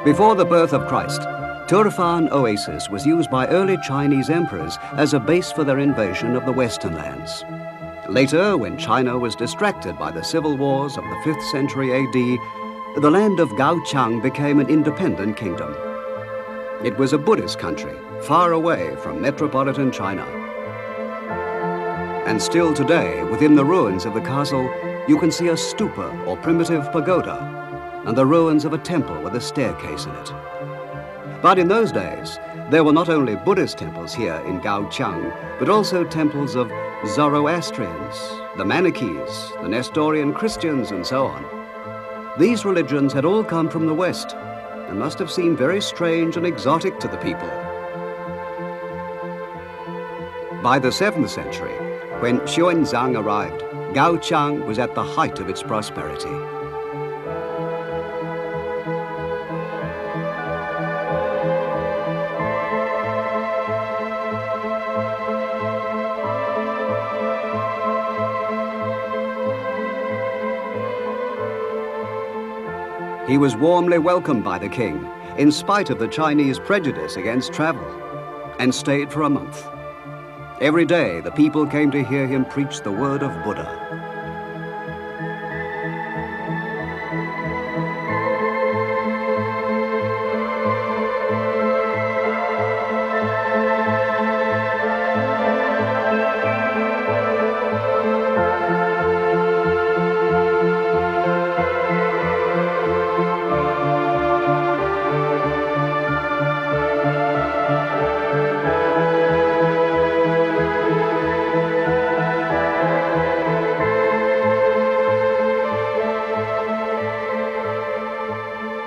Before the birth of Christ, Turfan Oasis was used by early Chinese emperors as a base for their invasion of the Western lands. Later, when China was distracted by the civil wars of the 5th century AD, the land of Gaoqiang became an independent kingdom. It was a Buddhist country, far away from metropolitan China. And still today, within the ruins of the castle, you can see a stupa or primitive pagoda, and the ruins of a temple with a staircase in it. But in those days, there were not only Buddhist temples here in Gaoqiang, but also temples of Zoroastrians, the Manichees, the Nestorian Christians, and so on. These religions had all come from the West and must have seemed very strange and exotic to the people. By the 7th century, when Xuanzang arrived, Gaoqiang was at the height of its prosperity. He was warmly welcomed by the king, in spite of the Chinese prejudice against travel, and stayed for a month. Every day, the people came to hear him preach the word of Buddha.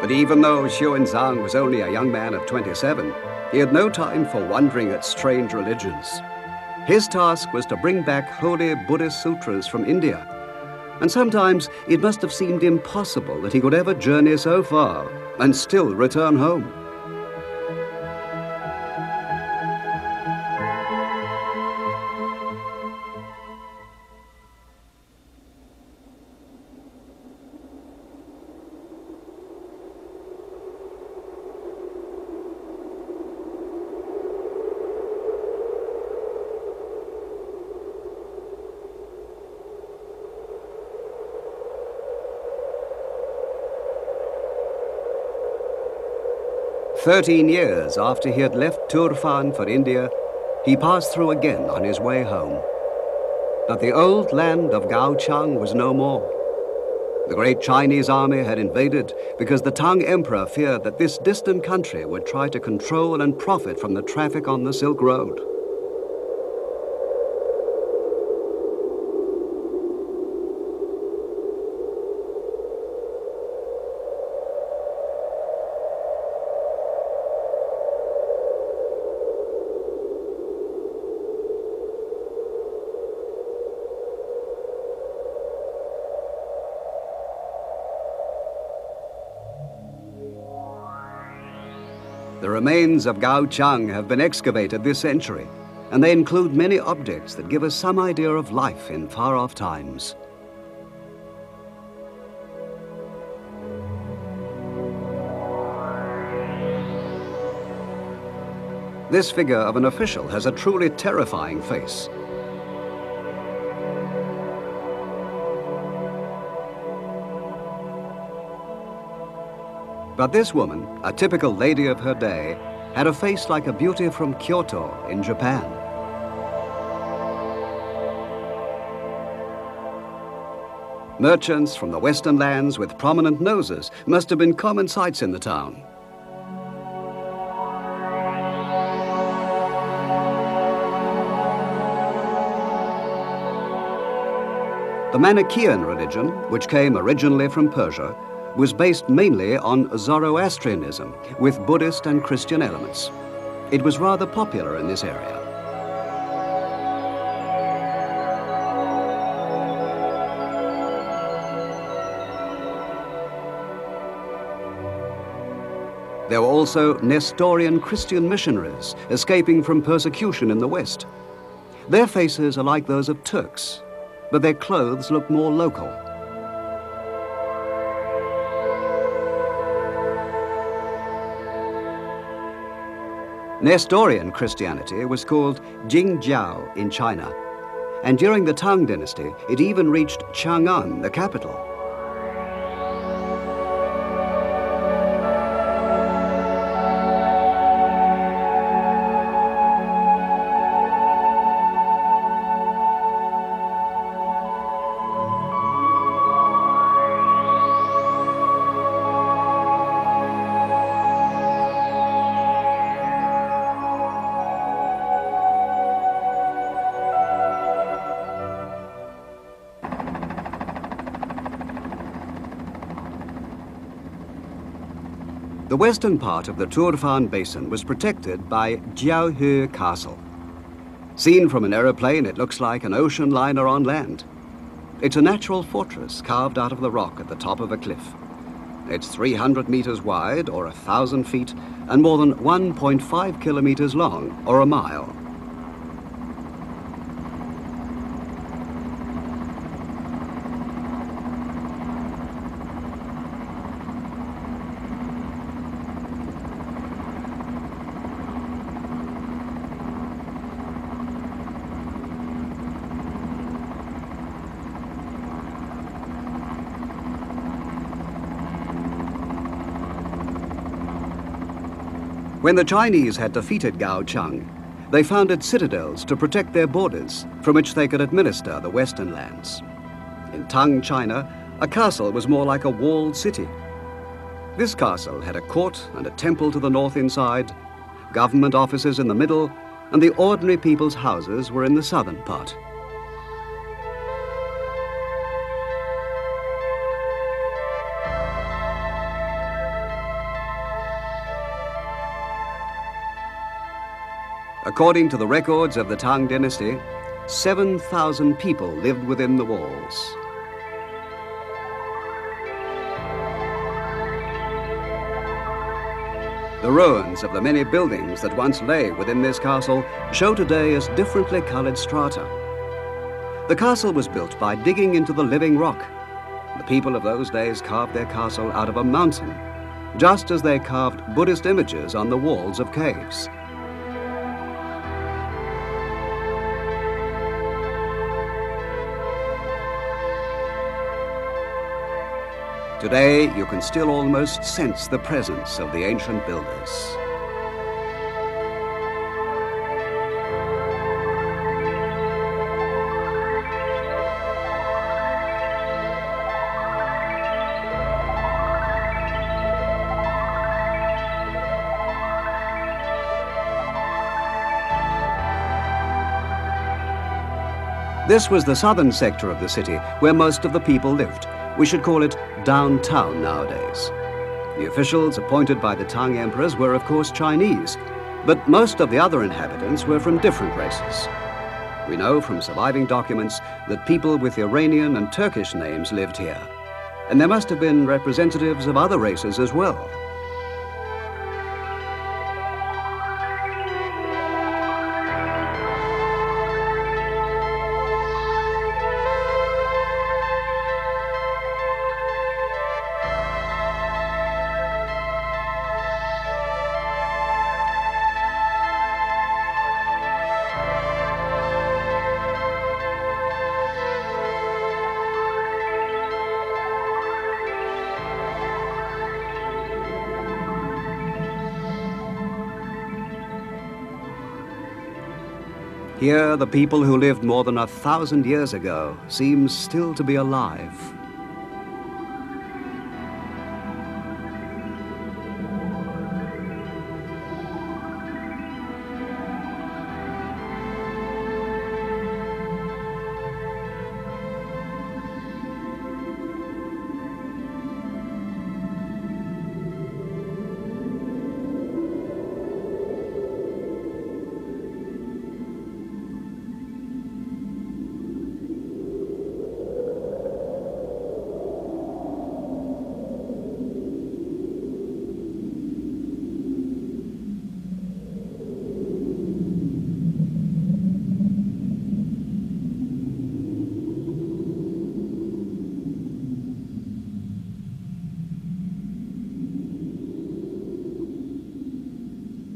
But even though Xuanzang was only a young man of 27, he had no time for wondering at strange religions. His task was to bring back holy Buddhist sutras from India, and sometimes it must have seemed impossible that he could ever journey so far and still return home. "13 years after he had left Turfan for India, he passed through again on his way home. But the old land of Gaoqiang was no more. The great Chinese army had invaded because the Tang emperor feared that this distant country would try to control and profit from the traffic on the Silk Road. The remains of Gaoqiang have been excavated this century, and they include many objects that give us some idea of life in far-off times. This figure of an official has a truly terrifying face. But this woman, a typical lady of her day, had a face like a beauty from Kyoto in Japan. Merchants from the western lands with prominent noses must have been common sights in the town. The Manichean religion, which came originally from Persia, was based mainly on Zoroastrianism, with Buddhist and Christian elements. It was rather popular in this area. There were also Nestorian Christian missionaries escaping from persecution in the West. Their faces are like those of Turks, but their clothes look more local. Nestorian Christianity was called Jingjiao in China, and during the Tang dynasty, it even reached Chang'an, the capital. The western part of the Turfan basin was protected by Jiaohe Castle. Seen from an aeroplane, it looks like an ocean liner on land. It's a natural fortress carved out of the rock at the top of a cliff. It's 300 meters wide, or 1,000 feet, and more than 1.5 kilometers long, or a mile. When the Chinese had defeated Gao Cheng, they founded citadels to protect their borders, from which they could administer the western lands. In Tang, China, a castle was more like a walled city. This castle had a court and a temple to the north inside, government offices in the middle, and the ordinary people's houses were in the southern part. According to the records of the Tang dynasty, 7,000 people lived within the walls. The ruins of the many buildings that once lay within this castle show today as differently colored strata. The castle was built by digging into the living rock. The people of those days carved their castle out of a mountain, just as they carved Buddhist images on the walls of caves. Today, you can still almost sense the presence of the ancient builders. This was the southern sector of the city where most of the people lived. We should call it downtown nowadays. The officials appointed by the Tang emperors were, of course, Chinese, but most of the other inhabitants were from different races. We know from surviving documents that people with Iranian and Turkish names lived here, and there must have been representatives of other races as well. Here, the people who lived more than 1,000 years ago seem still to be alive.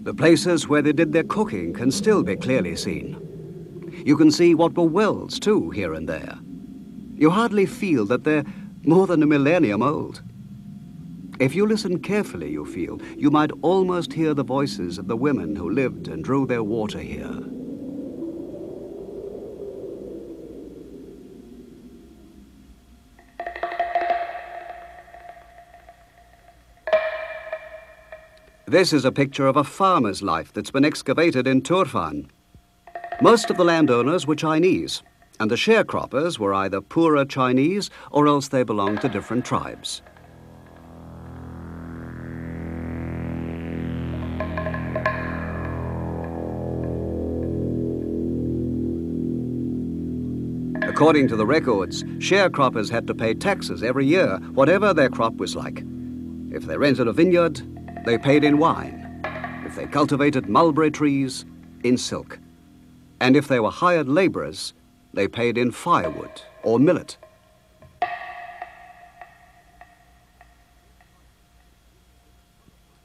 The places where they did their cooking can still be clearly seen. You can see what were wells, too, here and there. You hardly feel that they're more than a millennium old. If you listen carefully, you feel, you might almost hear the voices of the women who lived and drew their water here. This is a picture of a farmer's life that's been excavated in Turfan. Most of the landowners were Chinese, and the sharecroppers were either poorer Chinese or else they belonged to different tribes. According to the records, sharecroppers had to pay taxes every year, whatever their crop was like. If they rented a vineyard, they paid in wine. If they cultivated mulberry trees, in silk. And if they were hired laborers, they paid in firewood or millet.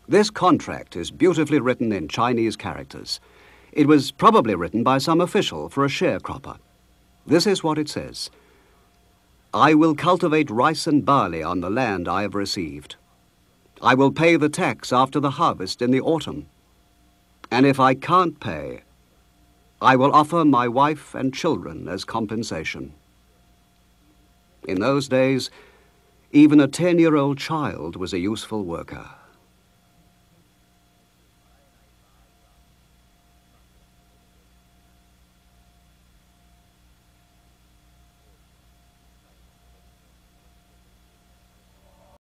This contract is beautifully written in Chinese characters. It was probably written by some official for a sharecropper. This is what it says. I will cultivate rice and barley on the land I have received. I will pay the tax after the harvest in the autumn. And if I can't pay, I will offer my wife and children as compensation. In those days, even a 10-year-old child was a useful worker.